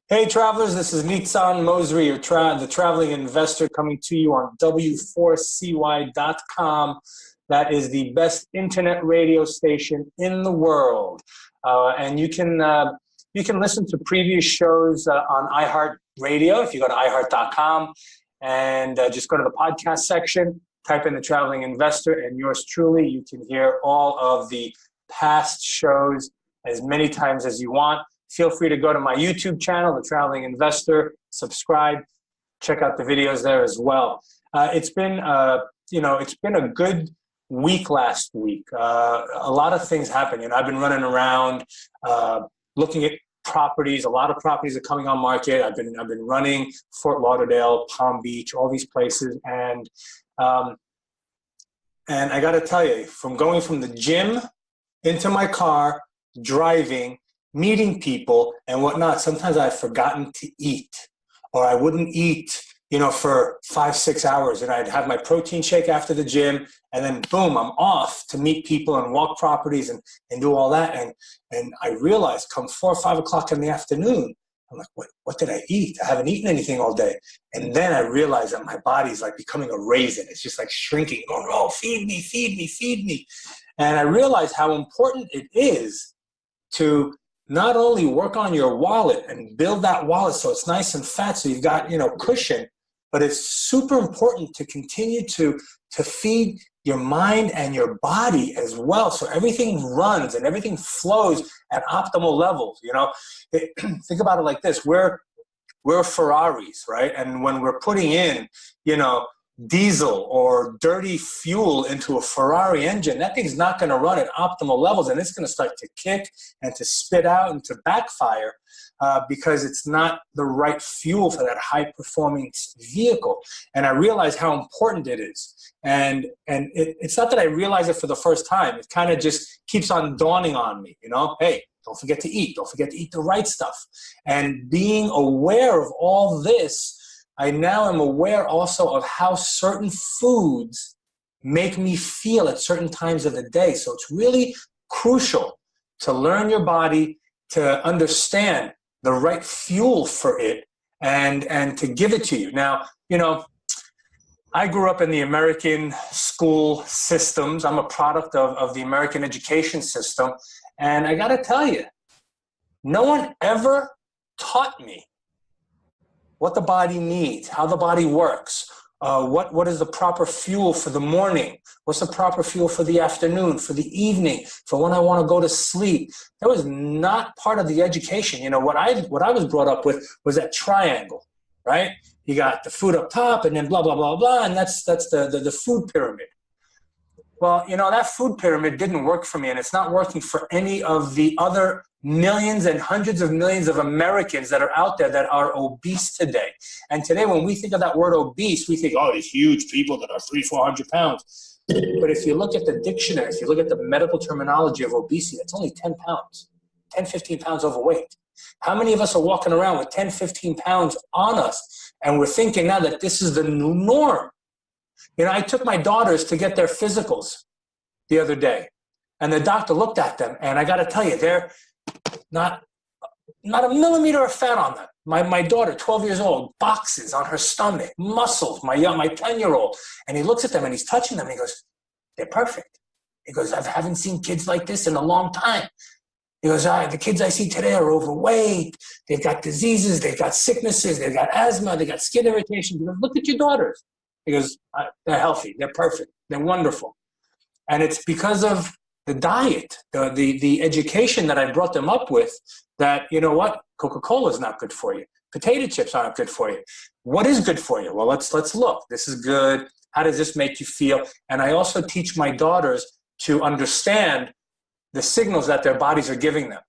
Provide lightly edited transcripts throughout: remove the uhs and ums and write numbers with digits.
Hey travelers, this is Nitsan Mosri, the traveling investor, coming to you on W4CY.com. That is the best internet radio station in the world. And you can listen to previous shows on iHeartRadio if you go to iHeart.com and just go to the podcast section, type in the traveling investor, and yours truly, you can hear all of the past shows as many times as you want. Feel free to go to my YouTube channel, The Traveling Investor, subscribe, check out the videos there as well. It's been a good week last week. A lot of things happen. I've been running around looking at properties. A lot of properties are coming on market. I've been running Fort Lauderdale, Palm Beach, all these places, and I got to tell you, going from the gym into my car, driving, meeting people and whatnot, sometimes I've forgotten to eat, or I wouldn't eat, for 5-6 hours, and I'd have my protein shake after the gym, and then boom, I'm off to meet people and walk properties and do all that. And I realized come 4 or 5 o'clock in the afternoon, I'm like, what did I eat? I haven't eaten anything all day. And then I realized that my body's like becoming a raisin. It's just like shrinking. Oh, feed me, feed me, feed me. And I realized how important it is to not only work on your wallet and build that wallet so it's nice and fat, so you've got, cushion, but it's super important to continue to feed your mind and your body as well, so everything runs and everything flows at optimal levels. Think about it like this: we're Ferraris, right? And when we're putting in, diesel or dirty fuel into a Ferrari engine, that thing's not going to run at optimal levels, and it's going to start to kick and to spit out and to backfire because it's not the right fuel for that high-performing vehicle. And I realize how important it is. And it's not that I realize it for the first time. It kind of just keeps on dawning on me, hey, don't forget to eat. Don't forget to eat the right stuff. And being aware of all this, I now am aware also of how certain foods make me feel at certain times of the day. So it's really crucial to learn your body, to understand the right fuel for it, and to give it to you. Now, I grew up in the American school systems. I'm a product of the American education system. And I got to tell you, no one ever taught me what the body needs, how the body works, what is the proper fuel for the morning, what's the proper fuel for the afternoon, for the evening, for when I want to go to sleep. That was not part of the education. What I was brought up with was that triangle, right? You got the food up top, and then blah, blah, blah, blah, and that's the food pyramid. Well, that food pyramid didn't work for me, and it's not working for any of the other millions and hundreds of millions of Americans that are out there that are obese today. And today, when we think of that word obese, we think, oh, these huge people that are 300-400 pounds. But if you look at the dictionary, if you look at the medical terminology of obesity, that's only 10 pounds, 10, 15 pounds overweight. How many of us are walking around with 10, 15 pounds on us, and we're thinking now that this is the new norm? I took my daughters to get their physicals the other day, and the doctor looked at them, and I got to tell you, they're not a millimeter of fat on them. My daughter, 12 years old, boxes on her stomach, muscles, my 10-year-old, and he looks at them and he's touching them and he goes, they're perfect. He goes, I haven't seen kids like this in a long time. He goes, the kids I see today are overweight, they've got diseases, they've got sicknesses, they've got asthma, they've got skin irritation. He goes, look at your daughters. He goes, they're healthy, they're perfect, they're wonderful. And it's because of the diet, the education that I brought them up with, that, Coca-Cola is not good for you. Potato chips aren't good for you. What is good for you? Well, let's look. This is good. How does this make you feel? And I also teach my daughters to understand the signals that their bodies are giving them.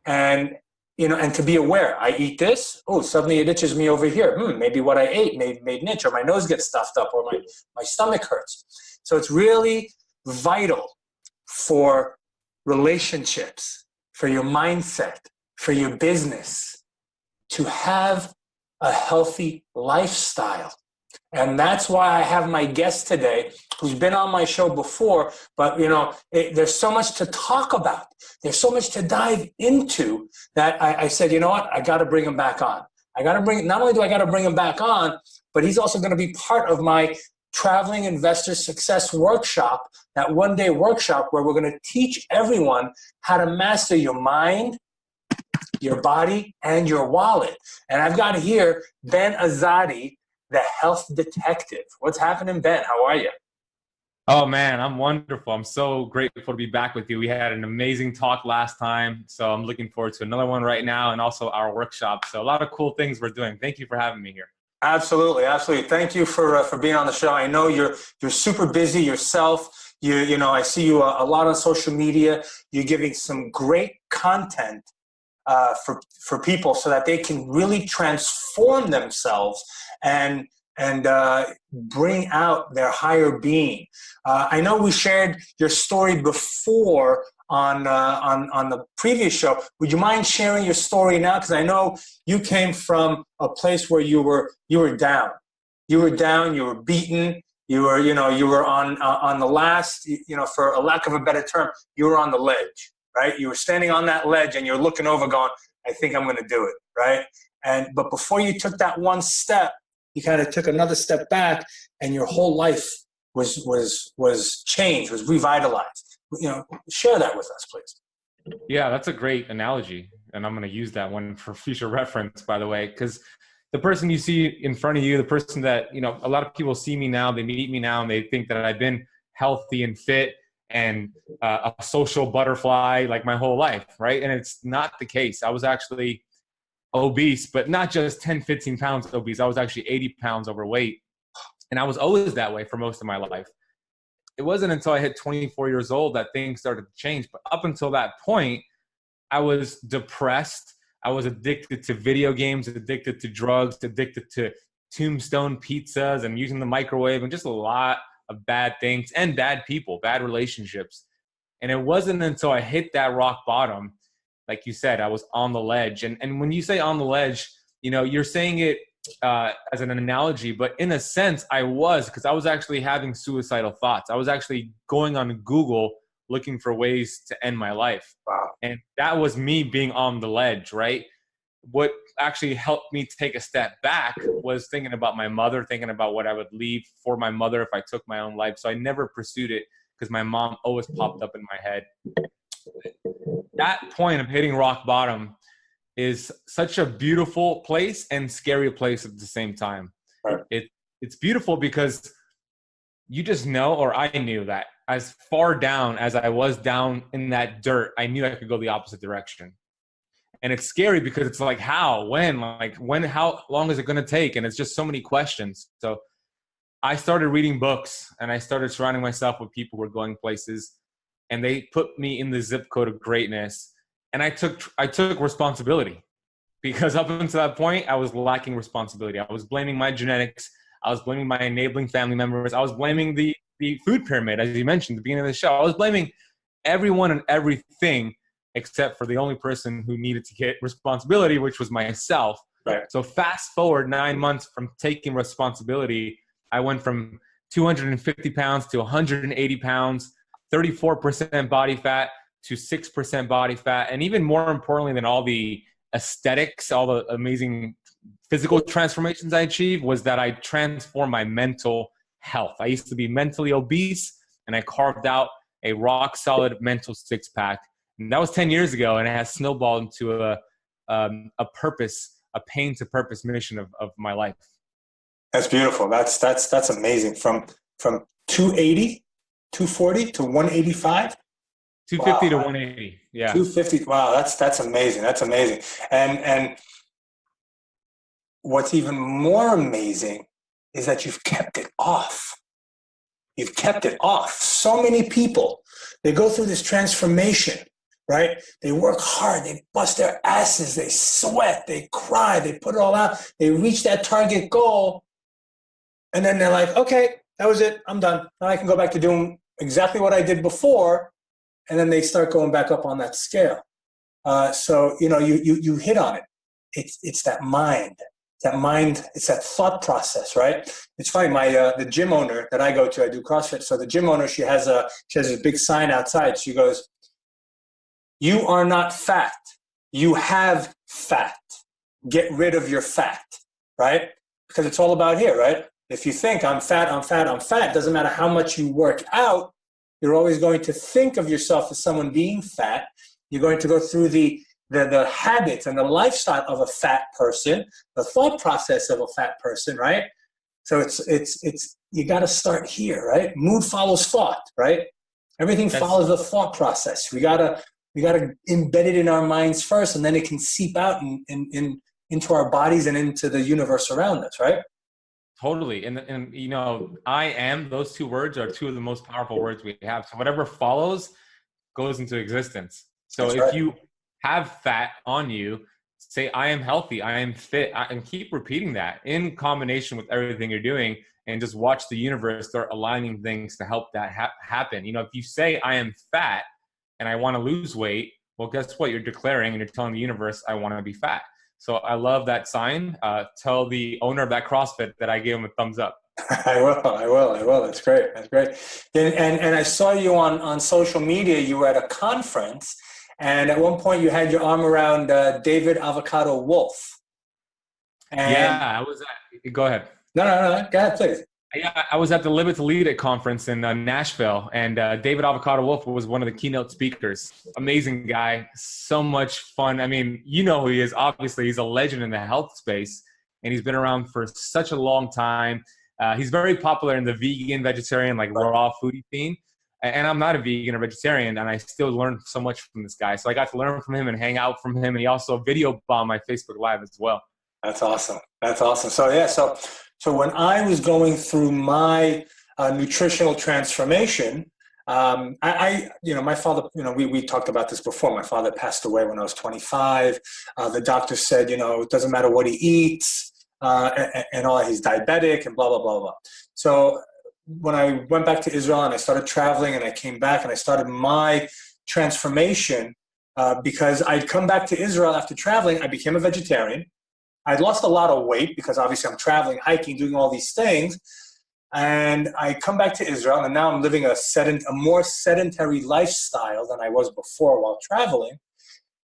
And to be aware, I eat this, oh, suddenly it itches me over here. Maybe what I ate made an itch, or my nose gets stuffed up, or my stomach hurts. So it's really vital for relationships, for your mindset, for your business, to have a healthy lifestyle. And that's why I have my guest today, who's been on my show before, but there's so much to talk about. There's so much to dive into that I said, you know what, I got to bring him back on. Not only do I got to bring him back on, but he's also going to be part of my Traveling Investor Success Workshop, that one-day workshop where we're going to teach everyone how to master your mind, your body, and your wallet. And I've got here Ben Azadi, the Health Detective. What's happening, Ben? How are you? Oh, man, I'm wonderful. I'm so grateful to be back with you. We had an amazing talk last time, so I'm looking forward to another one right now, and also our workshop. So a lot of cool things we're doing. Thank you for having me here. Absolutely, absolutely. Thank you for being on the show. I know you're super busy yourself. I see you a lot on social media. You're giving some great content for people so that they can really transform themselves and bring out their higher being. I know we shared your story before on the previous show. Would you mind sharing your story now? Because I know you came from a place where you were down. You were down. You were beaten. You were on the last. For a lack of a better term, you were on the ledge. Right? You were standing on that ledge and you're looking over going, I think I'm going to do it. Right? But before you took that one step, you kind of took another step back and your whole life was changed, was revitalized. Share that with us, please. Yeah, that's a great analogy. And I'm going to use that one for future reference, by the way, because the person you see in front of you, the person that, a lot of people see me now, they meet me now and they think that I've been healthy and fit and a social butterfly like my whole life, right? And it's not the case. I was actually obese, but not just 10, 15 pounds obese. I was actually 80 pounds overweight. And I was always that way for most of my life. It wasn't until I hit 24 years old that things started to change. But up until that point, I was depressed. I was addicted to video games, addicted to drugs, addicted to Tombstone pizzas and using the microwave and just a lot of bad things and bad people, bad relationships. And it wasn't until I hit that rock bottom, like you said, I was on the ledge. And when you say on the ledge, you're saying it as an analogy, but in a sense I was, because I was actually having suicidal thoughts. I was actually going on Google looking for ways to end my life. Wow. And that was me being on the ledge, right? What actually helped me take a step back was thinking about my mother, thinking about what I would leave for my mother if I took my own life. So I never pursued it because my mom always popped up in my head. That point of hitting rock bottom is such a beautiful place and scary place at the same time. Right. It's beautiful because you just know, or I knew that as far down as I was down in that dirt, I knew I could go the opposite direction. And it's scary because it's like, how, when, how long is it going to take? And it's just so many questions. So I started reading books and I started surrounding myself with people who were going places, and they put me in the zip code of greatness. And I took responsibility, because up until that point, I was lacking responsibility. I was blaming my genetics. I was blaming my enabling family members. I was blaming the food pyramid, as you mentioned at the beginning of the show. I was blaming everyone and everything except for the only person who needed to get responsibility, which was myself. Right. So fast forward 9 months from taking responsibility, I went from 250 pounds to 180 pounds, 34% body fat to 6% body fat. And even more importantly than all the aesthetics, all the amazing physical transformations I achieved, was that I transformed my mental health. I used to be mentally obese, and I carved out a rock solid mental six pack. And that was 10 years ago, and it has snowballed into a purpose, a pain to purpose mission of my life. That's beautiful. That's amazing. From 280, 240 to 185. 250 to 180. Yeah. 250. Wow, that's amazing. That's amazing. And what's even more amazing is that you've kept it off. You've kept it off. So many people, they go through this transformation, right? They work hard, they bust their asses, they sweat, they cry, they put it all out, they reach that target goal, and then they're like, okay, that was it, I'm done. Now I can go back to doing exactly what I did before, and then they start going back up on that scale. So, you hit on it. It's that mind. that mind, it's that thought process, right? It's funny, the gym owner that I go to, I do CrossFit. So the gym owner, she has this big sign outside. She goes, "You are not fat. You have fat. Get rid of your fat," right? Because it's all about here, right? If you think I'm fat, I'm fat, I'm fat, doesn't matter how much you work out, you're always going to think of yourself as someone being fat. You're going to go through the habits and the lifestyle of a fat person, the thought process of a fat person, right? So it's you got to start here, right? Mood follows thought, right? Everything follows the thought process. We gotta embed it in our minds first, and then it can seep out into our bodies and into the universe around us, right? Totally. And you know, I am, those two words are two of the most powerful words we have. So whatever follows goes into existence. So That's if right. you have fat on you, say, I am healthy, I am fit, and keep repeating that in combination with everything you're doing, and just watch the universe start aligning things to help that happen. You know, if you say, I am fat and I want to lose weight, well, guess what? You're declaring and you're telling the universe, I want to be fat. So I love that sign. Tell the owner of that CrossFit that I gave him a thumbs up. I will. That's great. That's great. And I saw you on social media. You were at a conference, and at one point you had your arm around David Avocado Wolf. And Yeah, go ahead. no. Go ahead, please. Yeah, I was at the Live It to Lead It conference in Nashville, and David Avocado Wolf was one of the keynote speakers. Amazing guy, so much fun. I mean, you know who he is. Obviously, he's a legend in the health space, and he's been around for such a long time. He's very popular in the vegan, vegetarian, like raw foodie scene. And I'm not a vegan or vegetarian, and I still learn so much from this guy. So I got to learn from him and hang out from him, and he also video bombed my Facebook Live as well. That's awesome. That's awesome. So yeah, so when I was going through my nutritional transformation, my father, we talked about this before. My father passed away when I was 25. The doctor said, it doesn't matter what he eats, and all. He's diabetic and blah blah blah blah. So when I went back to Israel and I started traveling, and I came back and I started my transformation because I'd come back to Israel after traveling. I became a vegetarian. I'd lost a lot of weight because obviously I'm traveling, hiking, doing all these things. And I come back to Israel, and now I'm living a more sedentary lifestyle than I was before while traveling.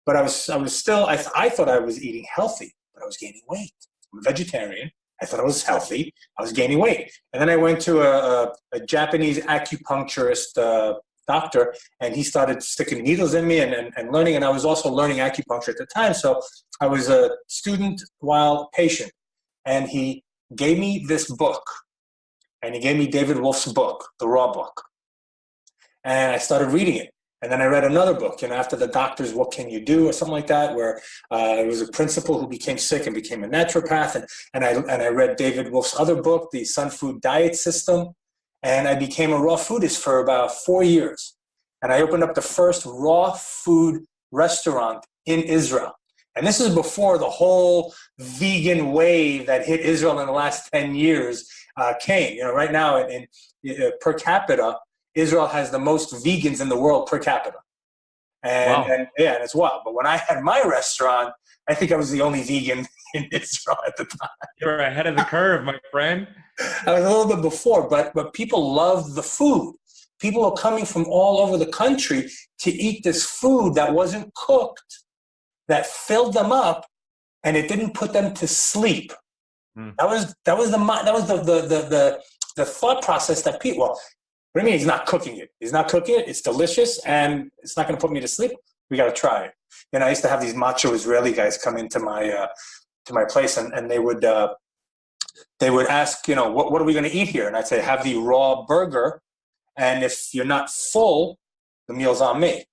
But I thought I was eating healthy, but I was gaining weight. I'm a vegetarian. I thought I was healthy. I was gaining weight. And then I went to a Japanese acupuncturist doctor, and he started sticking needles in me and learning. And I was also learning acupuncture at the time. So I was a student while patient. And he gave me this book. And he gave me David Wolf's book, the Raw book. And I started reading it. And then I read another book, after the doctor's What Can You Do, or something like that, where it was a principal who became sick and became a naturopath. And I read David Wolf's other book, The Sun Food Diet System. And I became a raw foodist for about 4 years. And I opened up the first raw food restaurant in Israel. And this is before the whole vegan wave that hit Israel in the last 10 years came. Right now, in per capita, Israel has the most vegans in the world per capita. And it's wild. But when I had my restaurant, I think I was the only vegan in Israel at the time. You're ahead of the curve, my friend. I was a little bit before, but people loved the food. People are coming from all over the country to eat this food that wasn't cooked, that filled them up, and it didn't put them to sleep. That was the thought process that people. Well, what do you mean he's not cooking it? He's not cooking it. It's delicious, and it's not going to put me to sleep. We got to try it. I used to have these macho Israeli guys come into my place, and they would ask, what are we going to eat here? And I'd say, have the raw burger, and if you're not full, the meal's on me.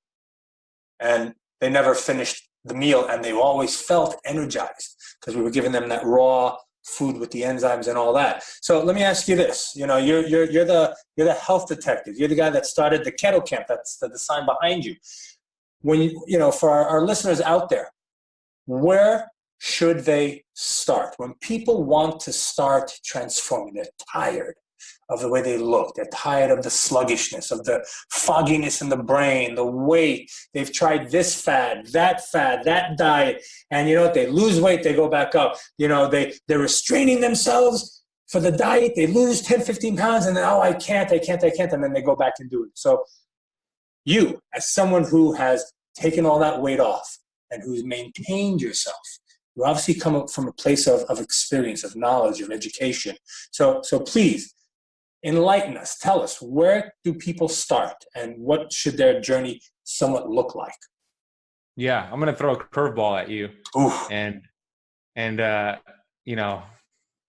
And they never finished the meal, and they always felt energized because we were giving them that raw food with the enzymes and all that. So let me ask you this: you're the health detective. You're the guy that started the keto camp. That's the sign behind you. When for our listeners out there, where should they start when people want to start transforming? They're tired. of the way they look. They're tired of the sluggishness, of the fogginess in the brain, the weight. They've tried this fad, that diet. And you know what? They lose weight, they go back up. You know, they're restraining themselves for the diet. They lose 10, 15 pounds and then, oh, I can't. And then they go back and do it. So you, as someone who has taken all that weight off and who's maintained yourself, you obviously come up from a place of experience, of knowledge, of education. So please enlighten us. Tell us, where do people start and what should their journey somewhat look like? Yeah, I'm going to throw a curveball at you. Oof. And you know,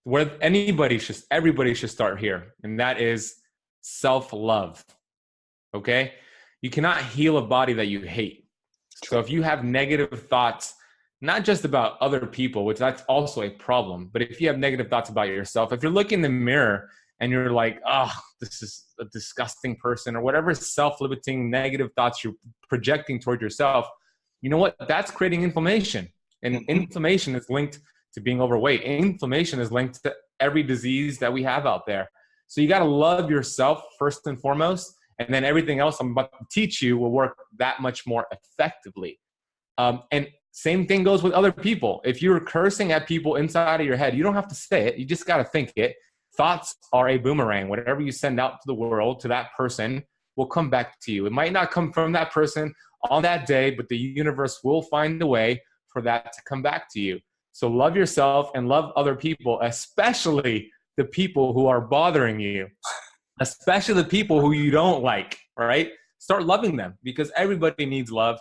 where everybody should start here. And that is self-love. Okay. You cannot heal a body that you hate. So if you have negative thoughts, not just about other people, which that's also a problem, but if you have negative thoughts about yourself, if you're looking in the mirror and you're like, oh, this is a disgusting person, or whatever self-limiting negative thoughts you're projecting toward yourself, you know what? That's creating inflammation. And inflammation is linked to being overweight. Inflammation is linked to every disease that we have out there. So you got to love yourself first and foremost, and then everything else I'm about to teach you will work that much more effectively. And same thing goes with other people. If you're cursing at people inside of your head, you don't have to say it. You just got to think it. Thoughts are a boomerang. Whatever you send out to the world, to that person, will come back to you. It might not come from that person on that day, but the universe will find a way for that to come back to you. So love yourself and love other people, especially the people who are bothering you, especially the people who you don't like, all right? Start loving them, because everybody needs love.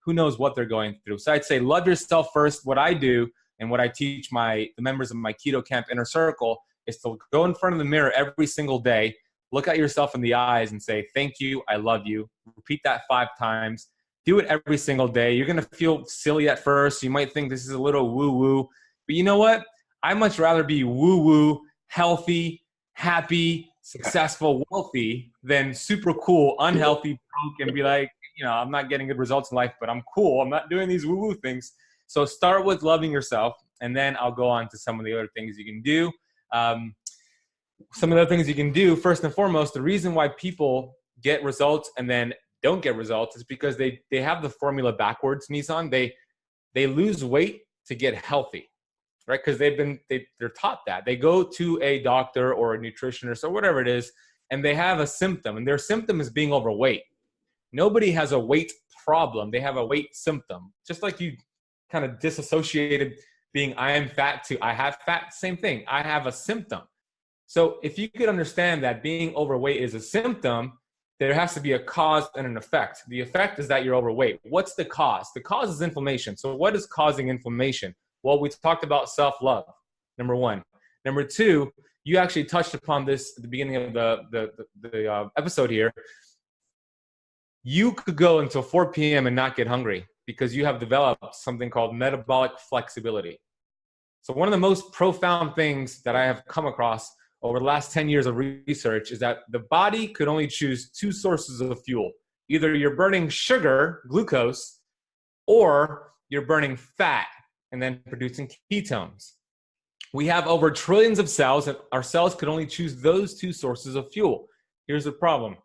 Who knows what they're going through. So I'd say love yourself first. What I do and what I teach the members of my Keto Camp Inner Circle is to go in front of the mirror every single day, look at yourself in the eyes and say, thank you, I love you. Repeat that 5 times. Do it every single day. You're going to feel silly at first. You might think this is a little woo-woo. But you know what? I'd much rather be woo-woo, healthy, happy, successful, wealthy than super cool, unhealthy, broke, and be like, you know, I'm not getting good results in life, but I'm cool. I'm not doing these woo-woo things. So start with loving yourself, and then I'll go on to some of the other things you can do. Some of the other things you can do, first and foremost, the reason why people get results and then don't get results is because they have the formula backwards, Nissan. They lose weight to get healthy, right? Because they're taught that. They go to a doctor or a nutritionist or whatever it is, and they have a symptom, and their symptom is being overweight. Nobody has a weight problem. They have a weight symptom. Just like you kind of disassociated being I am fat to I have fat, same thing. I have a symptom. So if you could understand that being overweight is a symptom, there has to be a cause and an effect. The effect is that you're overweight. What's the cause? The cause is inflammation. So what is causing inflammation? Well, we talked about self-love, number 1. Number 2, you actually touched upon this at the beginning of the episode here. You could go until 4 p.m. and not get hungry because you have developed something called metabolic flexibility. So one of the most profound things that I have come across over the last 10 years of research is that the body could only choose 2 sources of fuel. Either you're burning sugar, glucose, or you're burning fat and then producing ketones. We have over trillions of cells, and our cells could only choose those 2 sources of fuel. Here's the problem.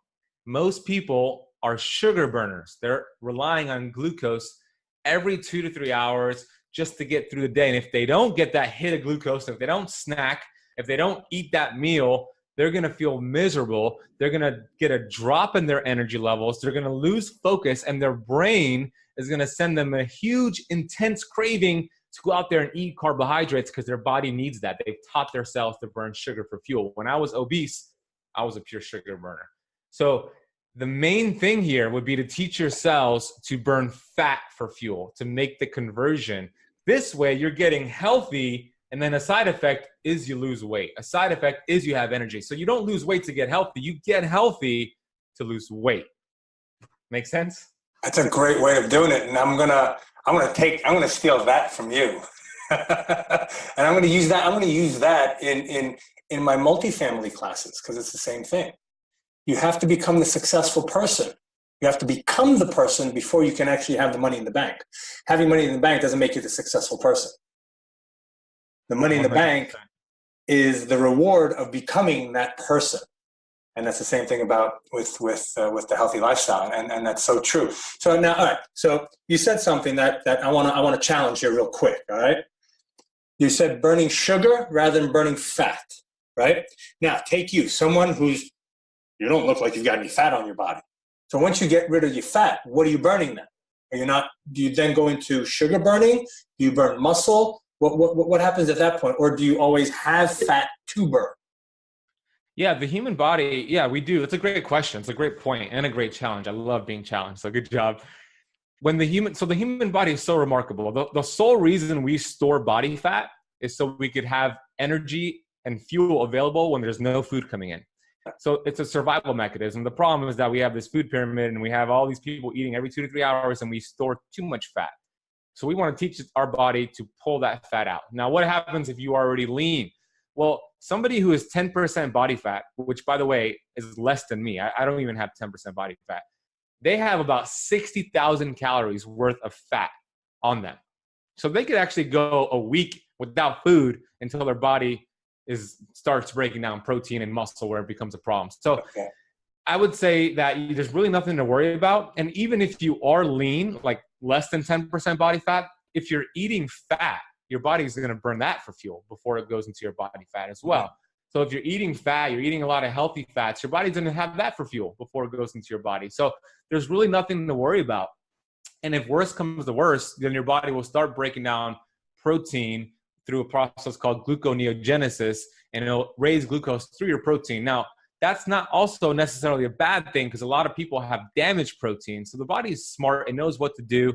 Most people are sugar burners. They're relying on glucose every 2 to 3 hours just to get through the day. And if they don't get that hit of glucose, if they don't snack, if they don't eat that meal, they're going to feel miserable. They're going to get a drop in their energy levels. They're going to lose focus, and their brain is going to send them a huge, intense craving to go out there and eat carbohydrates because their body needs that. They've taught their cells to burn sugar for fuel. When I was obese, I was a pure sugar burner. So the main thing here would be to teach your cells to burn fat for fuel, to make the conversion. This way, you're getting healthy, and then a side effect is you lose weight. A side effect is you have energy. So you don't lose weight to get healthy. You get healthy to lose weight. Make sense? That's a great way of doing it, and I'm gonna steal that from you, and I'm gonna use that in my multifamily classes because it's the same thing. You have to become the successful person. You have to become the person before you can actually have the money in the bank. Having money in the bank doesn't make you the successful person. The money in the bank is the reward of becoming that person. And that's the same thing about with the healthy lifestyle, and that's so true. So now, all right. So you said something that I want to challenge here real quick. All right. You said burning sugar rather than burning fat. Right. Now, take you, someone who's, you don't look like you've got any fat on your body. So once you get rid of your fat, what are you burning then? Are you not? Do you then go into sugar burning? Do you burn muscle? What happens at that point? Or do you always have fat to burn? Yeah, the human body, yeah, we do. It's a great question. It's a great point and a great challenge. I love being challenged. So good job. The human body is so remarkable. The sole reason we store body fat is so we could have energy and fuel available when there's no food coming in. So it's a survival mechanism. The problem is that we have this food pyramid and we have all these people eating every 2 to 3 hours and we store too much fat. So we want to teach our body to pull that fat out. Now, what happens if you are already lean? Well, somebody who is 10% body fat, which by the way is less than me, I don't even have 10% body fat. They have about 60,000 calories worth of fat on them. So they could actually go a week without food until their body starts breaking down protein and muscle where it becomes a problem. So okay. I would say that there's really nothing to worry about. And even if you are lean, like less than 10% body fat, if you're eating fat, your body is going to burn that for fuel before it goes into your body fat as well. Okay. So if you're eating fat, you're eating a lot of healthy fats, your body's going to have that for fuel before it goes into your body. So there's really nothing to worry about. And if worse comes to worse, then your body will start breaking down protein through a process called gluconeogenesis, and it'll raise glucose through your protein. Now, that's not also necessarily a bad thing because a lot of people have damaged protein. So the body is smart and knows what to do.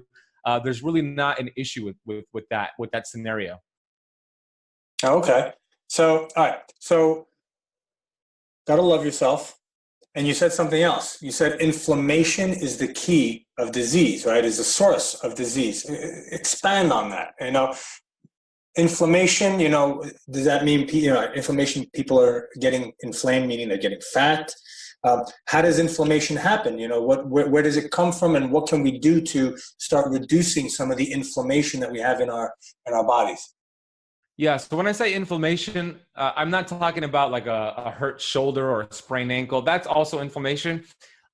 There's really not an issue with that scenario. Okay. So, all right. So, gotta love yourself. And you said something else. You said inflammation is the key of disease, right? Is the source of disease. Expand on that. Inflammation, does that mean, inflammation, people are getting inflamed, meaning they're getting fat? How does inflammation happen? Where does it come from, and what can we do to start reducing some of the inflammation that we have in our bodies? Yeah, so when I say inflammation, I'm not talking about like a hurt shoulder or a sprained ankle. That's also inflammation.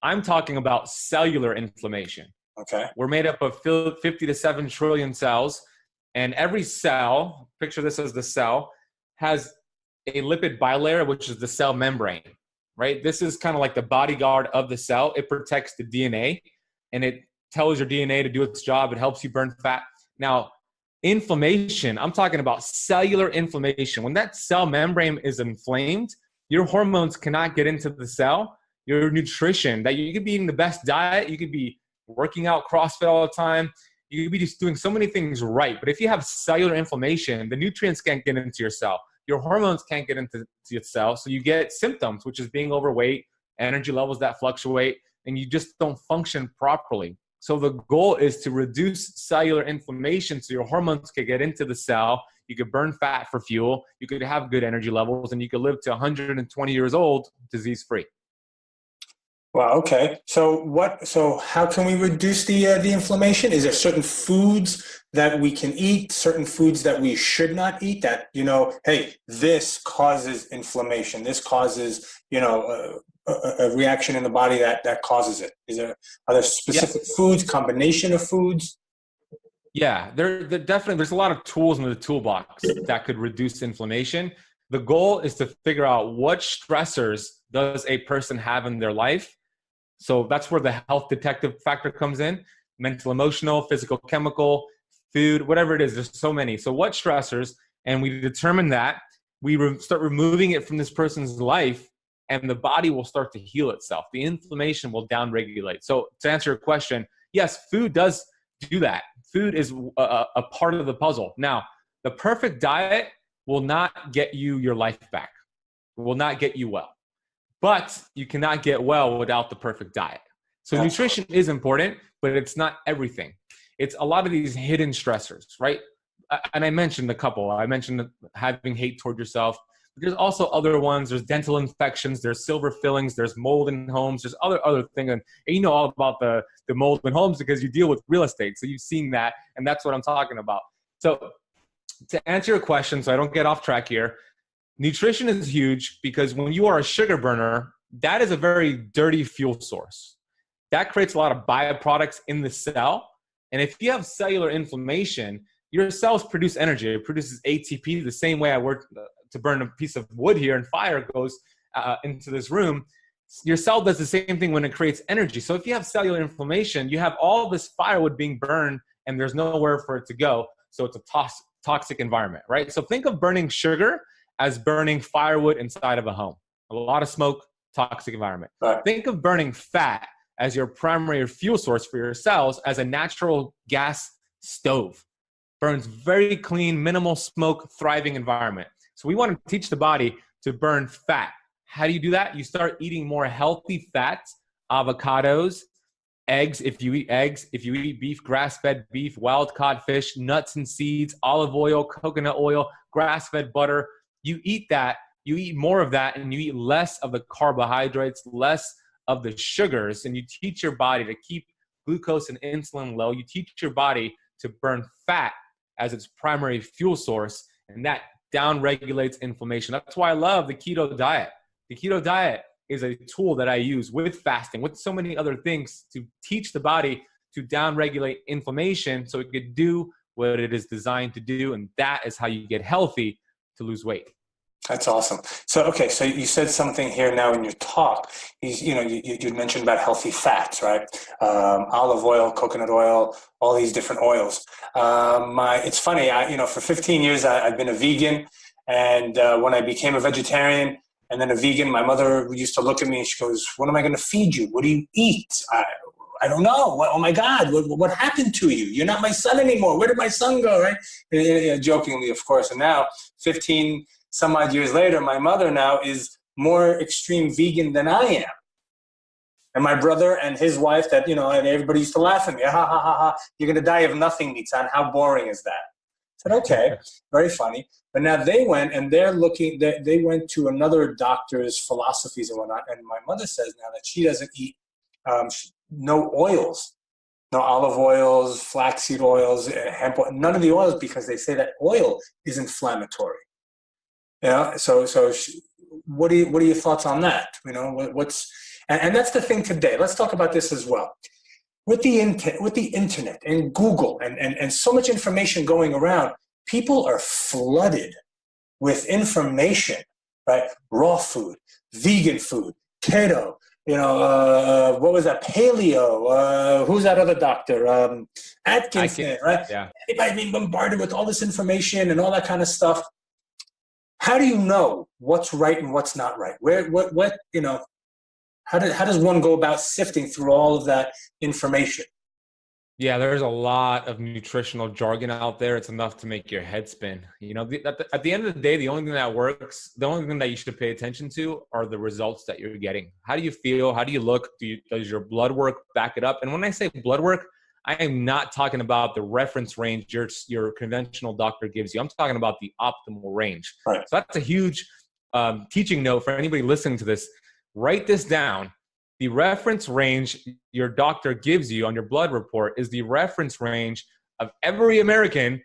I'm talking about cellular inflammation. Okay. We're made up of 50 to 7 trillion cells. And every cell, picture this as the cell, has a lipid bilayer, which is the cell membrane, right? This is kind of like the bodyguard of the cell. It protects the DNA, and it tells your DNA to do its job. It helps you burn fat. Now, inflammation, I'm talking about cellular inflammation. When that cell membrane is inflamed, your hormones cannot get into the cell. Your nutrition, that you could be eating the best diet, you could be working out CrossFit all the time, you could be just doing so many things right. But if you have cellular inflammation, the nutrients can't get into your cell. Your hormones can't get into your cell. So you get symptoms, which is being overweight, energy levels that fluctuate, and you just don't function properly. So the goal is to reduce cellular inflammation so your hormones can get into the cell. You could burn fat for fuel. You could have good energy levels, and you could live to 120 years old disease-free. Wow. Okay. So how can we reduce the inflammation? Is there certain foods that we can eat, certain foods that we should not eat that, hey, this causes inflammation. This causes, a reaction in the body that causes it. Are there specific foods, combination of foods? Yeah, there definitely, there's a lot of tools in the toolbox that could reduce inflammation. The goal is to figure out what stressors does a person have in their life. So that's where the health detective factor comes in: mental, emotional, physical, chemical, food, whatever it is. There's so many. So what stressors? And we determine that. We start removing it from this person's life, and the body will start to heal itself. The inflammation will downregulate. So to answer your question, yes, food does do that. Food is a part of the puzzle. Now, the perfect diet will not get you your life back. It will not get you well. But you cannot get well without the perfect diet. So nutrition is important, but it's not everything. It's a lot of these hidden stressors, right? And I mentioned a couple. I mentioned having hate toward yourself. But there's also other ones. There's dental infections. There's silver fillings. There's mold in homes. There's other things. And you know all about the mold in homes because you deal with real estate. So you've seen that, and that's what I'm talking about. So to answer your question, so I don't get off track here, nutrition is huge because when you are a sugar burner, that is a very dirty fuel source. That creates a lot of byproducts in the cell. And if you have cellular inflammation, your cells produce energy. It produces ATP the same way I work to burn a piece of wood here and fire goes into this room. Your cell does the same thing when it creates energy. So if you have cellular inflammation, you have all this firewood being burned and there's nowhere for it to go. So it's a toxic environment, right? So think of burning sugar as burning firewood inside of a home. A lot of smoke, toxic environment. Right. Think of burning fat as your primary fuel source for your cells as a natural gas stove. Burns very clean, minimal smoke, thriving environment. So we want to teach the body to burn fat. How do you do that? You start eating more healthy fats, avocados, eggs, if you eat beef, grass-fed beef, wild-caught fish, nuts and seeds, olive oil, coconut oil, grass-fed butter. You eat that, you eat more of that, and you eat less of the carbohydrates, less of the sugars, and you teach your body to keep glucose and insulin low. You teach your body to burn fat as its primary fuel source, and that down-regulates inflammation. That's why I love the keto diet. The keto diet is a tool that I use with fasting, with so many other things to teach the body to down-regulate inflammation so it could do what it is designed to do, and that is how you get healthy to lose weight. That's awesome. So, okay, so you said something here now in your talk. You mentioned about healthy fats, right? Olive oil, coconut oil, all these different oils. It's funny, for 15 years I've been a vegan, and when I became a vegetarian and then a vegan, my mother used to look at me and she goes, "What am I going to feed you? What do you eat?" I don't know. Oh my God, what happened to you? You're not my son anymore. Where did my son go, right? Jokingly, of course. And now, 15 some odd years later, my mother now is more extreme vegan than I am. And my brother and his wife that, and everybody used to laugh at me. Ha, ha, ha, ha. You're going to die of nothing, Nitzan. How boring is that? I said, okay, very funny. But now they went and they went to another doctor's philosophies and whatnot. And my mother says now that she doesn't eat no oils, no olive oils, flaxseed oils, hemp oil, none of the oils, because they say that oil is inflammatory. Yeah. So what are your thoughts on that? And that's the thing today. Let's talk about this as well. With the internet and Google and so much information going around, people are flooded with information, right? Raw food, vegan food, keto, what was that? Paleo. Who's that other doctor? Atkinson, right? Yeah. Everybody being bombarded with all this information and all that kind of stuff. How do you know what's right and what's not right? How does one go about sifting through all of that information? Yeah, there's a lot of nutritional jargon out there. It's enough to make your head spin. At the end of the day, the only thing that works, the only thing that you should pay attention to are the results that you're getting. How do you feel? How do you look? Does your blood work back it up? And when I say blood work, I am not talking about the reference range your conventional doctor gives you. I'm talking about the optimal range. Right. So that's a huge teaching note for anybody listening to this. Write this down. The reference range your doctor gives you on your blood report is the reference range of every American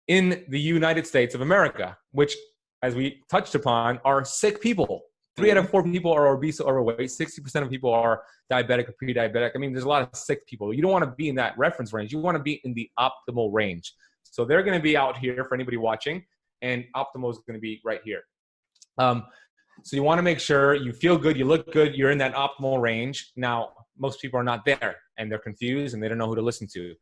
in the United States of America, which, as we touched upon, are sick people. 3 out of 4 people are obese or overweight. 60% of people are diabetic or pre-diabetic. I mean, there's a lot of sick people. You don't want to be in that reference range. You want to be in the optimal range. So they're going to be out here for anybody watching, and optimal is going to be right here. So you want to make sure you feel good, you look good, you're in that optimal range. Now, most people are not there, and they're confused, and they don't know who to listen to.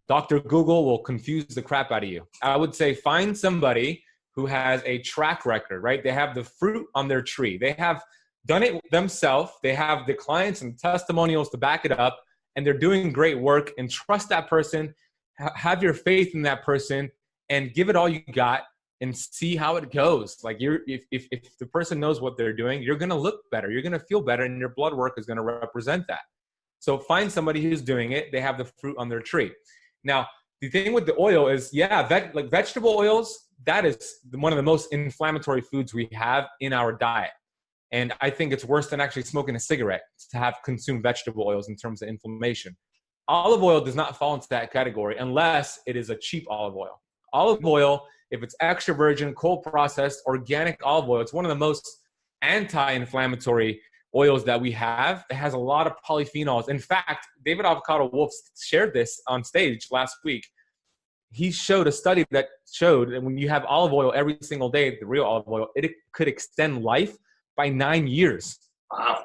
Dr. Google will confuse the crap out of you. I would say find somebody who has a track record, right? They have the fruit on their tree. They have done it themselves. They have the clients and testimonials to back it up, and they're doing great work. And trust that person, have your faith in that person, and give it all you got and see how it goes. Like if the person knows what they're doing, you're going to look better. You're going to feel better, and your blood work is going to represent that. So find somebody who's doing it. They have the fruit on their tree. Now, the thing with the oil is, like vegetable oils, that is one of the most inflammatory foods we have in our diet. And I think it's worse than actually smoking a cigarette to have consumed vegetable oils in terms of inflammation. Olive oil does not fall into that category unless it is a cheap olive oil. Olive oil if it's extra virgin, cold processed, organic olive oil, it's one of the most anti-inflammatory oils that we have. It has a lot of polyphenols. In fact, David Avocado Wolf shared this on stage last week. He showed a study that showed that when you have olive oil every single day, the real olive oil, it could extend life by 9 years. Wow.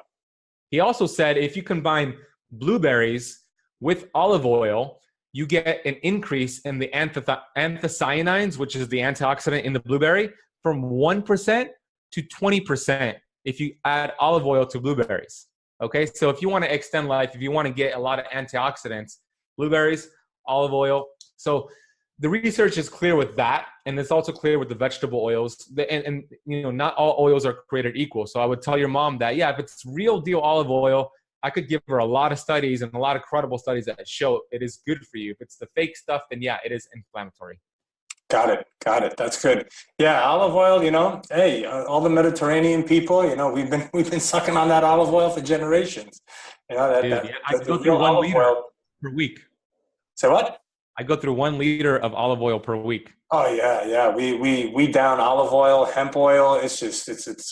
He also said if you combine blueberries with olive oil, you get an increase in the anthocyanins, which is the antioxidant in the blueberry, from 1% to 20% if you add olive oil to blueberries. Okay, so if you want to extend life, if you want to get a lot of antioxidants, blueberries, olive oil. So the research is clear with that, and it's also clear with the vegetable oils. And you know, not all oils are created equal. So I would tell your mom that, yeah, if it's real deal olive oil, I could give her a lot of studies and a lot of credible studies that show it is good for you. If it's the fake stuff, then yeah, it is inflammatory. Got it. Got it. That's good. Yeah, olive oil. You know, hey, all the Mediterranean people. You know, we've been sucking on that olive oil for generations. You know that. Dude, that yeah, I the go through real 1 olive liter oil. per week. Say what? I go through 1 liter of olive oil per week. Oh yeah, yeah. We down olive oil, hemp oil. It's just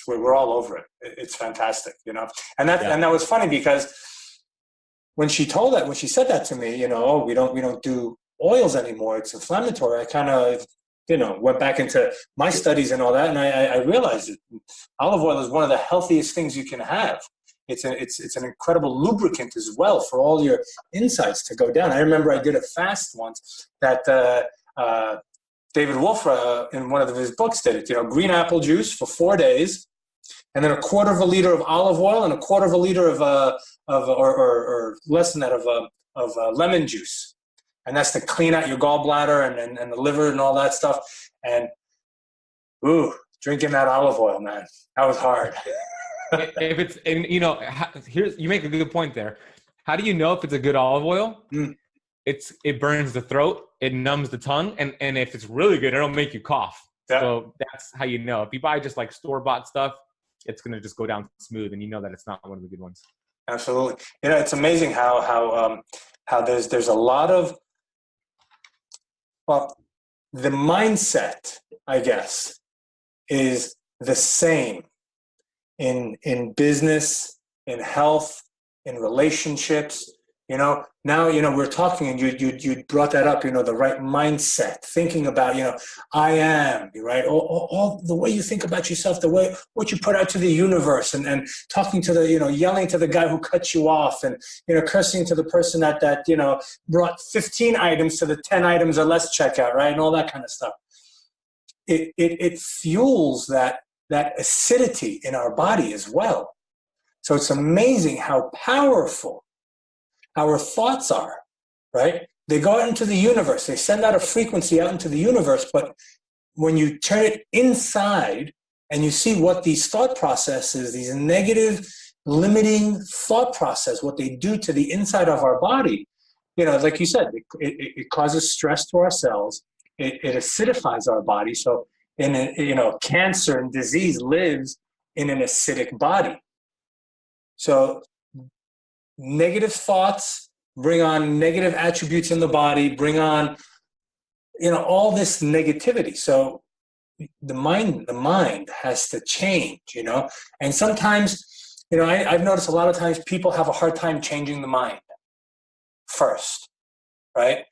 we're all over it. It's fantastic. You know, and that was funny because when she said that to me, you know, oh, we don't do oils anymore. It's inflammatory. I kind of, you know, went back into my studies and all that, and I realized that olive oil is one of the healthiest things you can have. It's an incredible lubricant as well for all your insides to go down. I remember I did a fast once that David Wolf in one of his books did it. You know, green apple juice for 4 days, and then a quarter of a liter of olive oil and a quarter of a liter or less than that of lemon juice, and that's to clean out your gallbladder and the liver and all that stuff. And drinking that olive oil, man, that was hard. If it's, and you know, you make a good point there. How do you know if it's a good olive oil? It burns the throat, it numbs the tongue, and if it's really good, it'll make you cough. Yeah. So that's how you know. If you buy just like store-bought stuff, it's gonna just go down smooth, and you know that it's not one of the good ones. Absolutely. You know, it's amazing how there's a lot of, well, the mindset, I guess, is the same in business, in health, in relationships. You know, now, you know, we're talking and you brought that up, you know, the right mindset, thinking about, you know, I am, right? All the way you think about yourself, the way, what you put out to the universe, and talking to the, you know, yelling to the guy who cut you off, and, you know, cursing to the person that, you know, brought 15 items to the 10 items or less checkout, right? And all that kind of stuff. It fuels that acidity in our body as well. So it's amazing how powerful our thoughts are, right? They go out into the universe. They send out a frequency out into the universe. But when you turn it inside and you see what these thought processes, these negative, limiting thought process, what they do to the inside of our body, you know, like you said, it causes stress to our cells. It acidifies our body. So, you know, cancer and disease lives in an acidic body. So negative thoughts bring on negative attributes in the body, bring on, you know, all this negativity. So the mind has to change, you know. And sometimes, you know, I've noticed a lot of times people have a hard time changing the mind first, right?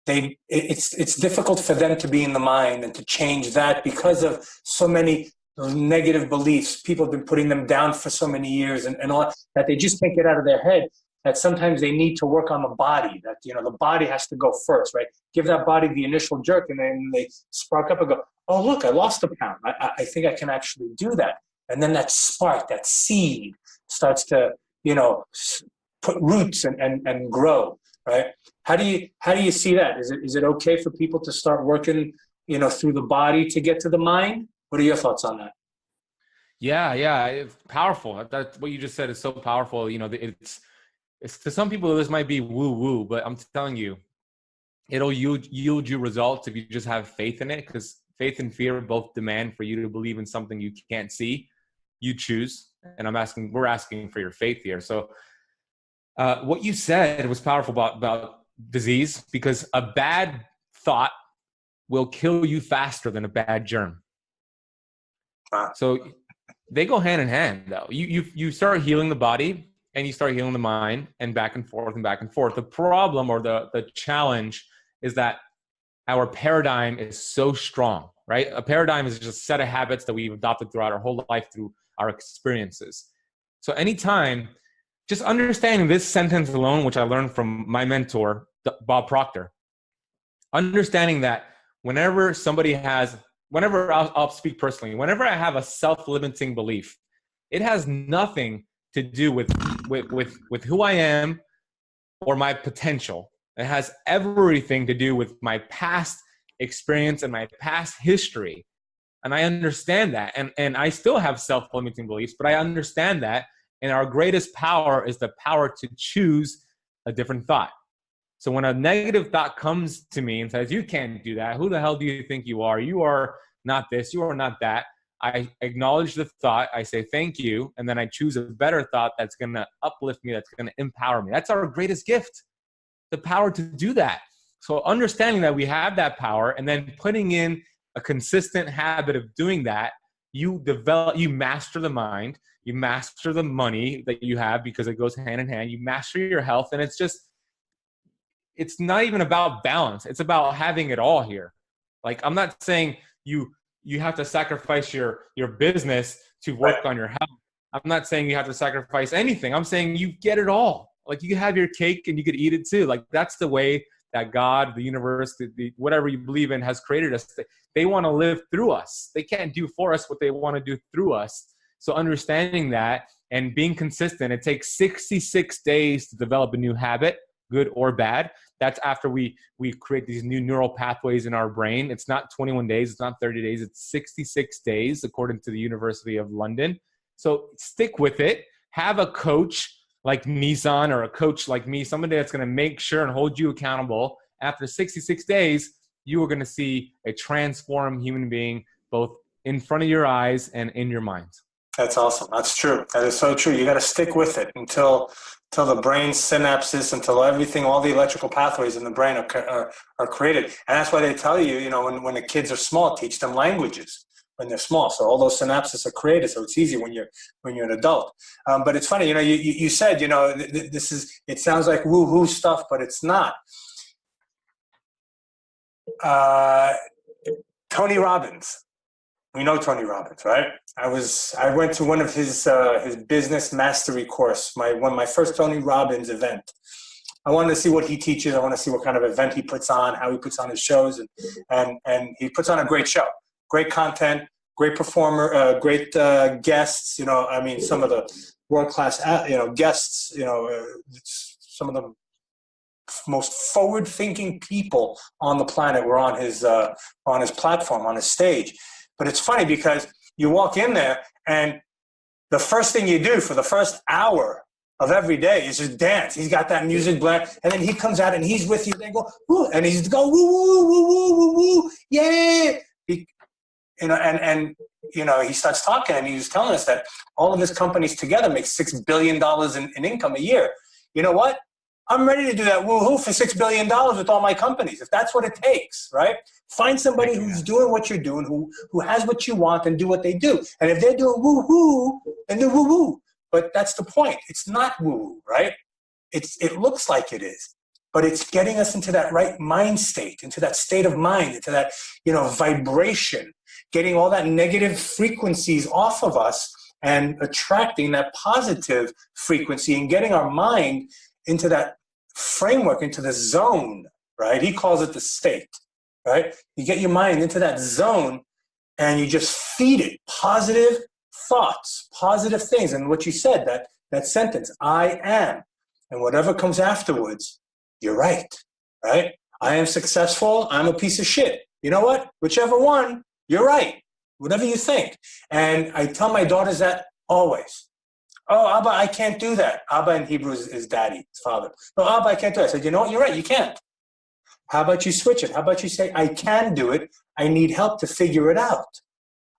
It's difficult for them to be in the mind and to change that because of so many negative beliefs. People have been putting them down for so many years and all that they just can't get out of their head, that sometimes they need to work on the body, that, you know, the body has to go first, right? Give that body the initial jerk, and then they spark up and go, oh, look, I lost a pound. I think I can actually do that. And then that spark, that seed starts to, you know, put roots and grow, right? How do you see that? Is it okay for people to start working, you know, through the body to get to the mind? What are your thoughts on that? Yeah, it's powerful. That's what you just said is so powerful. You know, it's to some people this might be woo-woo, but I'm telling you, it'll yield you results if you just have faith in it, because faith and fear both demand for you to believe in something you can't see. You choose, and we're asking for your faith here. So what you said was powerful about disease, because a bad thought will kill you faster than a bad germ. So they go hand in hand, though. You start healing the body and you start healing the mind, and back and forth and back and forth. The problem, or the challenge, is that our paradigm is so strong, right? A paradigm is just a set of habits that we've adopted throughout our whole life through our experiences. So anytime, just understanding this sentence alone, which I learned from my mentor, Bob Proctor, understanding that whenever I'll speak personally, whenever I have a self-limiting belief, it has nothing to do with who I am or my potential. It has everything to do with my past experience and my past history. And I understand that. And I still have self-limiting beliefs, but I understand that. And our greatest power is the power to choose a different thought. So when a negative thought comes to me and says, you can't do that, who the hell do you think you are? You are not this, you are not that. I acknowledge the thought, I say thank you, and then I choose a better thought that's going to uplift me, that's going to empower me. That's our greatest gift, the power to do that. So understanding that we have that power and then putting in a consistent habit of doing that, you master the mind, you master the money that you have because it goes hand in hand, you master your health, and it's not even about balance. It's about having it all here. Like, I'm not saying you have to sacrifice your business to work on your health. I'm not saying you have to sacrifice anything. I'm saying you get it all. Like, you can have your cake and you could eat it too. Like, that's the way that God, the universe, whatever you believe in has created us. They want to live through us. They can't do for us what they want to do through us. So understanding that and being consistent, it takes 66 days to develop a new habit, good or bad. That's after we create these new neural pathways in our brain. It's not 21 days. It's not 30 days. It's 66 days, according to the University of London. So stick with it. Have a coach like Nissan or a coach like me, somebody that's going to make sure and hold you accountable. After 66 days, you are going to see a transformed human being, both in front of your eyes and in your mind. That's awesome. That's true. That is so true. You got to stick with it until the brain synapses, until everything, all the electrical pathways in the brain are created. And that's why they tell you, when the kids are small, teach them languages when they're small. So all those synapses are created. So it's easy when you're an adult. But it's funny, you said, it sounds like woo-hoo stuff, but it's not. Tony Robbins. We know Tony Robbins, right? I went to one of his business mastery course, my first Tony Robbins event. I wanted to see what he teaches. I want to see what kind of event he puts on, how he puts on his shows, and he puts on a great show, great content, great performer, great guests. Some of the world-class, guests. Some of the most forward-thinking people on the planet were on his platform, on his stage. But it's funny because you walk in there and the first thing you do for the first hour of every day is just dance. He's got that music blaring, and then he comes out and he's with you. They go, woo, and he's go, woo, woo, woo, woo, woo, woo, yeah. He starts talking and he was telling us that all of his companies together make $6 billion in income a year. You know what? I'm ready to do that woo-hoo for $6 billion with all my companies, if that's what it takes, right? Find somebody who's doing what you're doing, who has what you want, and do what they do. And if they're doing woo-hoo, then do woo-hoo. But that's the point. It's not woo-hoo, right? It looks like it is. But it's getting us into that right mind state, into that state of mind, into that, vibration, getting all that negative frequencies off of us and attracting that positive frequency and getting our mind into that framework, into the zone, right? He calls it the state, right? You get your mind into that zone and you just feed it positive thoughts, positive things. And what you said, that sentence, I am, and whatever comes afterwards, you're right? I am successful, I'm a piece of shit. You know what? Whichever one, you're right. Whatever you think. And I tell my daughters that always. Oh, Abba, I can't do that. Abba in Hebrew is daddy, his father. No, Abba, I can't do it. I said, you know what? You're right. You can't. How about you switch it? How about you say, I can do it. I need help to figure it out.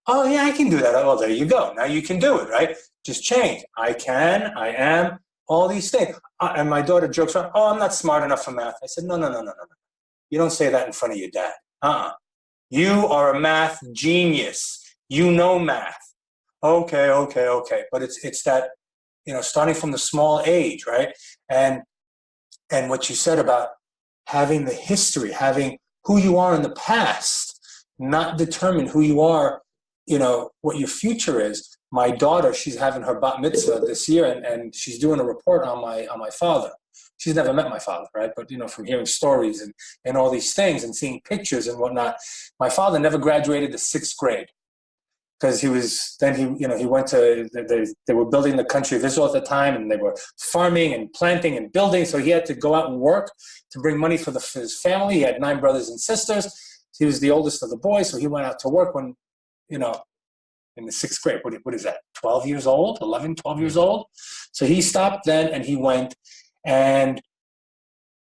Oh, yeah, I can do that. Well, there you go. Now you can do it, right? Just change. I can, I am, all these things. And my daughter jokes around, oh, I'm not smart enough for math. I said, no. You don't say that in front of your dad. You are a math genius. You know math. Okay, okay, okay. But it's that, starting from the small age, right? And what you said about having the history, having who you are in the past, not determine who you are, what your future is. My daughter, she's having her bat mitzvah this year, and she's doing a report on my father. She's never met my father, right? But from hearing stories and all these things and seeing pictures and whatnot, my father never graduated the sixth grade because he went to, they were building the country of Israel at the time, and they were farming and planting and building. So he had to go out and work to bring money for his family. He had 9 brothers and sisters. He was the oldest of the boys. So he went out to work when, in the sixth grade. What is that? 12 years old, 11, 12 years old. So he stopped then and he went and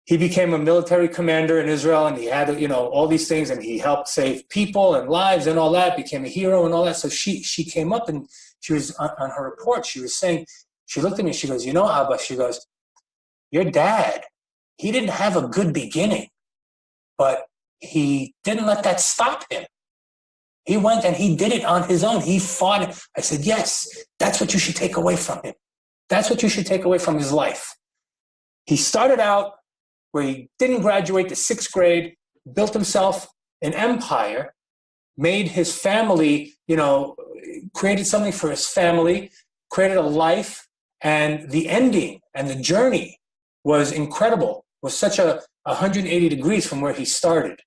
he became a military commander in Israel, and he had, all these things, and he helped save people and lives and all that, became a hero and all that. So she came up and she was on her report. She was saying, she looked at me, she goes, Abba, she goes, your dad, he didn't have a good beginning, but he didn't let that stop him. He went and he did it on his own. He fought. I said, yes, that's what you should take away from him. That's what you should take away from his life. He started out where he didn't graduate the sixth grade, built himself an empire, made his family, created something for his family, created a life, and the ending and the journey was incredible, was such a 180 degrees from where he started.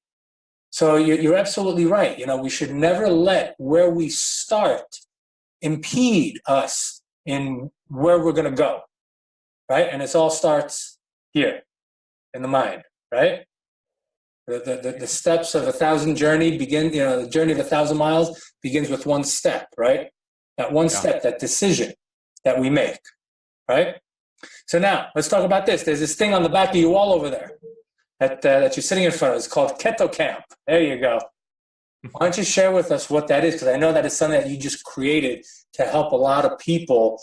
So you're absolutely right. We should never let where we start impede us in where we're going to go, right? And it all starts here in the mind, right? The steps of 1,000 journey begin, the journey of 1,000 miles begins with one step, right? That one step, that decision that we make, right? So now let's talk about this. There's this thing on the back of your wall over there that you're sitting in front of. It's called Keto Camp. There you go. Why don't you share with us what that is? Because I know that is something that you just created to help a lot of people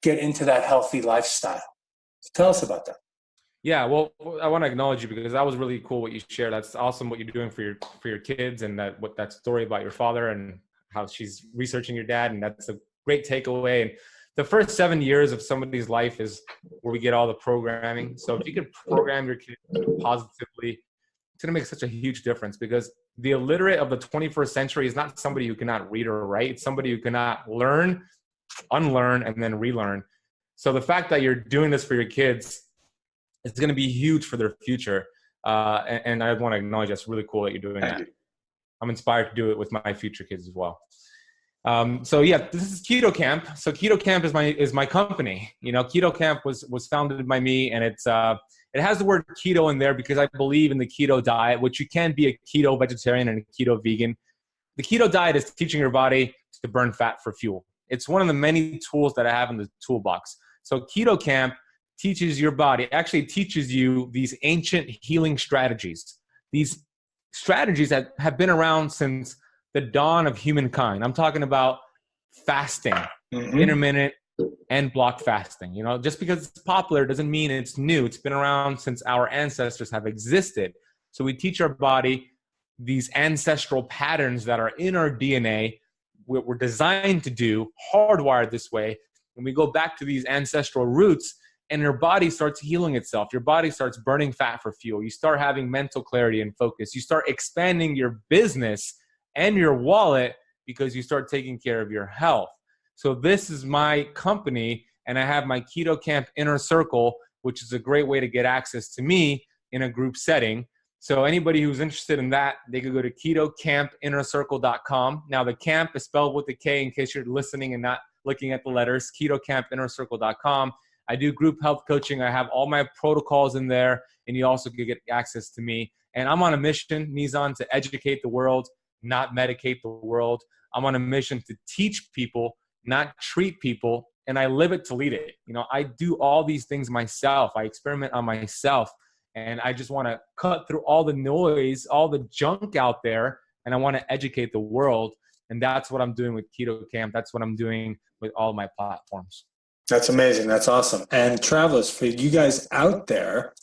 get into that healthy lifestyle. So tell us about that. Yeah, well, I want to acknowledge you because that was really cool what you shared. That's awesome what you're doing for your kids, and that story about your father and how she's researching your dad, and that's a great takeaway. And the first 7 years of somebody's life is where we get all the programming. So if you can program your kids positively, it's going to make such a huge difference, because the illiterate of the 21st century is not somebody who cannot read or write. It's somebody who cannot learn, unlearn, and then relearn. So the fact that you're doing this for your kids, it's going to be huge for their future. And I want to acknowledge that's really cool that you're doing that. I'm inspired to do it with my future kids as well. So yeah, this is Keto Camp. So Keto Camp is my company. Keto Camp was founded by me, and it has the word keto in there because I believe in the keto diet, which you can be a keto vegetarian and a keto vegan. The keto diet is teaching your body to burn fat for fuel. It's one of the many tools that I have in the toolbox. So Keto Camp teaches your body, actually teaches you these ancient healing strategies. These strategies that have been around since the dawn of humankind. I'm talking about fasting, intermittent and block fasting. Just because it's popular doesn't mean it's new. It's been around since our ancestors have existed. So we teach our body these ancestral patterns that are in our DNA, what we're designed to do, hardwired this way. And we go back to these ancestral roots, and your body starts healing itself. Your body starts burning fat for fuel. You start having mental clarity and focus. You start expanding your business and your wallet because you start taking care of your health. So this is my company, and I have my Keto Camp Inner Circle, which is a great way to get access to me in a group setting. So anybody who's interested in that, they could go to ketocampinnercircle.com. Now the camp is spelled with a K in case you're listening and not looking at the letters, ketocampinnercircle.com. I do group health coaching. I have all my protocols in there, and you also can get access to me. And I'm on a mission, Nizan, to educate the world, not medicate the world. I'm on a mission to teach people, not treat people, and I live it to lead it. I do all these things myself. I experiment on myself, and I just want to cut through all the noise, all the junk out there, and I want to educate the world. And that's what I'm doing with Keto Camp. That's what I'm doing with all my platforms. That's amazing. That's awesome. And travelers, for you guys out there,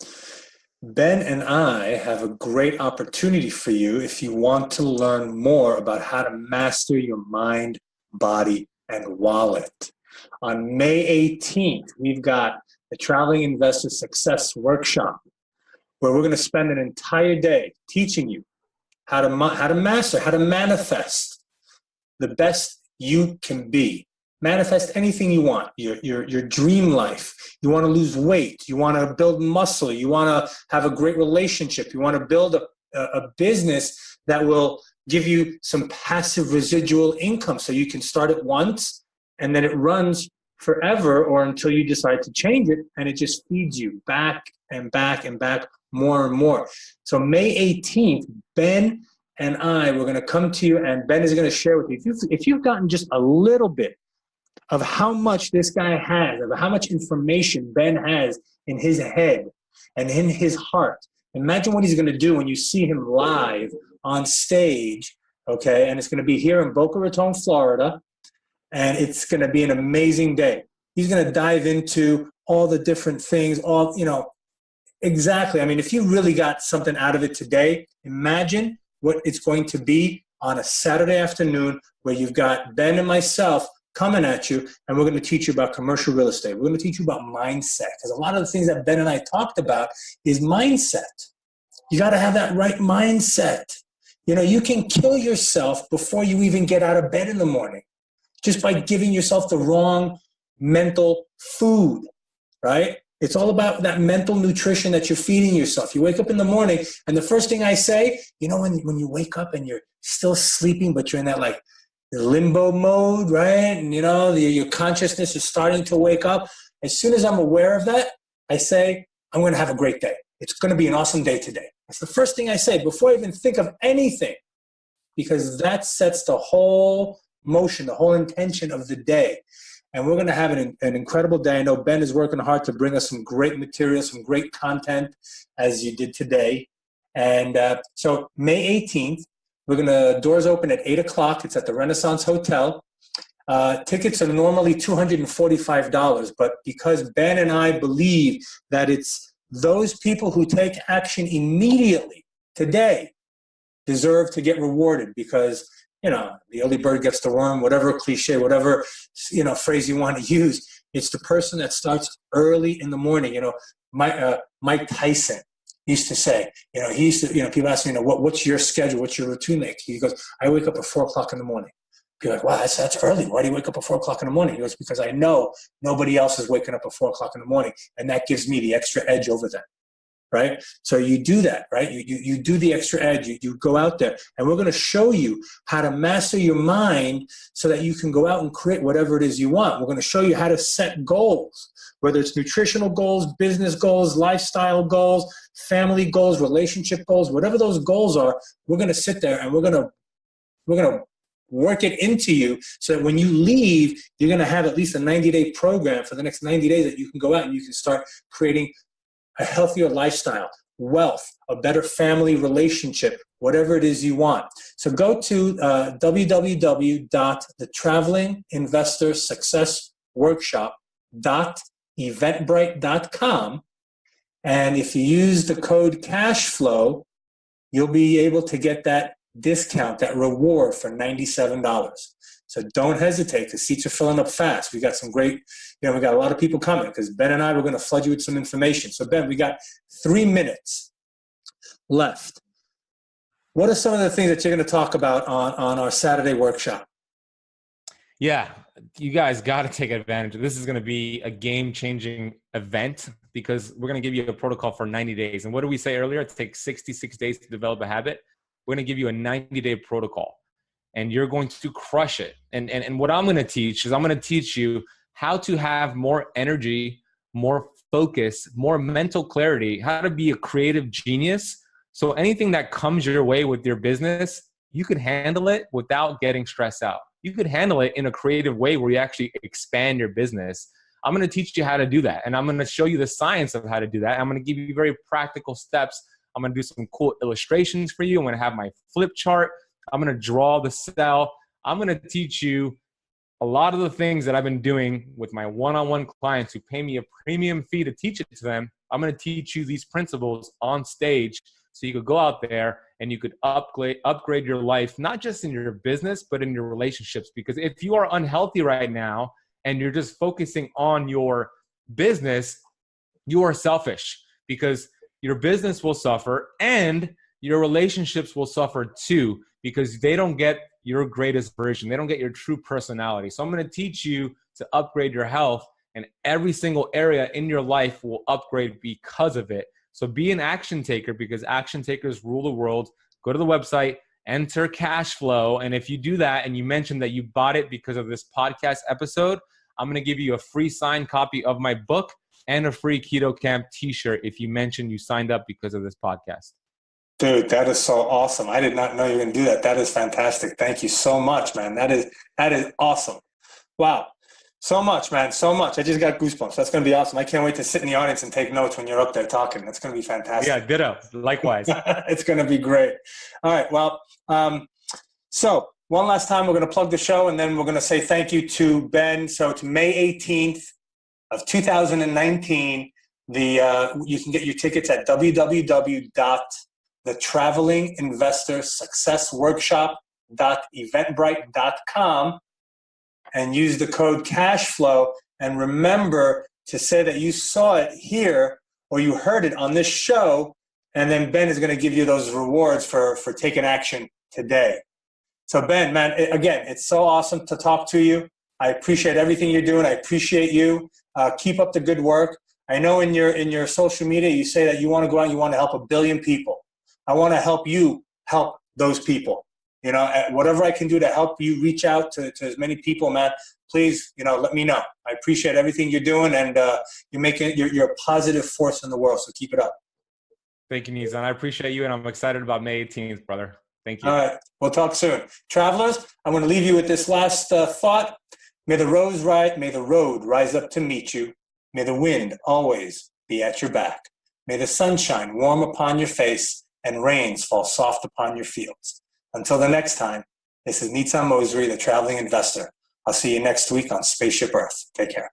Ben and I have a great opportunity for you if you want to learn more about how to master your mind, body, and wallet. On May 18th, we've got the Traveling Investor Success Workshop, where we're going to spend an entire day teaching you how to master, how to manifest the best you can be. Manifest anything you want, your dream life. You want to lose weight. You want to build muscle. You want to have a great relationship. You want to build a business that will give you some passive residual income so you can start it once and then it runs forever or until you decide to change it, and it just feeds you back and back and back more and more. So May 18th, Ben and I, we're going to come to you, and Ben is going to share with you. If you've gotten just a little bit of how much this guy has, of how much information Ben has in his head and in his heart. Imagine what he's going to do when you see him live on stage, okay? And it's going to be here in Boca Raton, Florida, and it's going to be an amazing day. He's going to dive into all the different things, exactly. I mean, if you really got something out of it today, imagine what it's going to be on a Saturday afternoon where you've got Ben and myself coming at you, and we're going to teach you about commercial real estate. We're going to teach you about mindset, because a lot of the things that Ben and I talked about is mindset. You got to have that right mindset. You can kill yourself before you even get out of bed in the morning just by giving yourself the wrong mental food, right? It's all about that mental nutrition that you're feeding yourself. You wake up in the morning, and the first thing I say, when you wake up and you're still sleeping, but you're in that limbo mode, right? And your consciousness is starting to wake up. As soon as I'm aware of that, I say, I'm going to have a great day. It's going to be an awesome day today. That's the first thing I say before I even think of anything, because that sets the whole motion, the whole intention of the day. And we're going to have an incredible day. I know Ben is working hard to bring us some great material, some great content, as you did today. And so May 18th, doors open at 8 o'clock. It's at the Renaissance Hotel. Tickets are normally $245, but because Ben and I believe that it's those people who take action immediately today deserve to get rewarded, because the early bird gets the worm, whatever cliche, whatever phrase you want to use. It's the person that starts early in the morning. Mike Tyson used to say, people ask me, what's your schedule? What's your routine like? He goes, I wake up at 4 o'clock in the morning. People are like, wow, that's early. Why do you wake up at 4 o'clock in the morning? He goes, because I know nobody else is waking up at 4 o'clock in the morning, and that gives me the extra edge over them. Right? So you do that, right? You do the extra edge. You go out there, and we're going to show you how to master your mind so that you can go out and create whatever it is you want. We're going to show you how to set goals, whether it's nutritional goals, business goals, lifestyle goals, family goals, relationship goals, whatever those goals are. We're going to sit there and we're going to work it into you so that when you leave, you're going to have at least a 90-day program for the next 90 days that you can go out and you can start creating a healthier lifestyle, wealth, a better family relationship, whatever it is you want. So go to www.thetravelinginvestorsuccessworkshop.eventbrite.com, and if you use the code CASHFLOW, you'll be able to get that discount, that reward for $97. So don't hesitate, because seats are filling up fast. We got some great, we got a lot of people coming, because Ben and I were going to flood you with some information. So Ben, we got 3 minutes left. What are some of the things that you're going to talk about on our Saturday workshop? Yeah, you guys got to take advantage. This is going to be a game-changing event, because we're going to give you a protocol for 90 days. And what did we say earlier? It takes 66 days to develop a habit. We're going to give you a 90-day protocol, and you're going to crush it. And what I'm going to teach is I'm going to teach you how to have more energy, more focus, more mental clarity, how to be a creative genius. So anything that comes your way with your business, you could handle it without getting stressed out. You could handle it in a creative way where you actually expand your business. I'm going to teach you how to do that. And I'm going to show you the science of how to do that. I'm going to give you very practical steps. I'm going to do some cool illustrations for you. I'm going to have my flip chart. I'm going to draw the cell. I'm going to teach you a lot of the things that I've been doing with my one-on-one clients who pay me a premium fee to teach it to them. I'm going to teach you these principles on stage so you could go out there and you could upgrade your life, not just in your business, but in your relationships. Because if you are unhealthy right now and you're just focusing on your business, you are selfish, because your business will suffer and your relationships will suffer too, because they don't get your greatest version. They don't get your true personality. So I'm going to teach you to upgrade your health, and every single area in your life will upgrade because of it. So be an action taker, because action takers rule the world. Go to the website, enter cash flow. And if you do that and you mention that you bought it because of this podcast episode, I'm going to give you a free signed copy of my book and a free Keto Camp t-shirt if you mention you signed up because of this podcast. Dude, that is so awesome. I did not know you were going to do that. That is fantastic. Thank you so much, man. That is awesome. Wow. So much, man. So much. I just got goosebumps. That's going to be awesome. I can't wait to sit in the audience and take notes when you're up there talking. That's going to be fantastic. Yeah, ditto. Likewise. It's going to be great. All right. Well, so one last time, we're going to plug the show, and then we're going to say thank you to Ben. So it's May 18th of 2019. You can get your tickets at www.thetravelinginvestorsuccessworkshop.eventbrite.com and use the code CASHFLOW. And remember to say that you saw it here or you heard it on this show, and then Ben is going to give you those rewards for taking action today. So Ben, man, again, it's so awesome to talk to you. I appreciate everything you're doing. I appreciate you. Keep up the good work. I know in your social media you say that you want to go out and you want to help 1 billion people. I want to help you help those people. You know, whatever I can do to help you reach out to as many people, man, please, let me know. I appreciate everything you're doing, and you're a positive force in the world, so keep it up. Thank you, Nizam. I appreciate you, and I'm excited about May 18th, brother. Thank you. All right. We'll talk soon. Travelers, I'm going to leave you with this last thought. May the road rise up to meet you. May the wind always be at your back. May the sunshine warm upon your face and rains fall soft upon your fields. Until the next time, this is Nizam Mosri, the Traveling Investor. I'll see you next week on Spaceship Earth. Take care.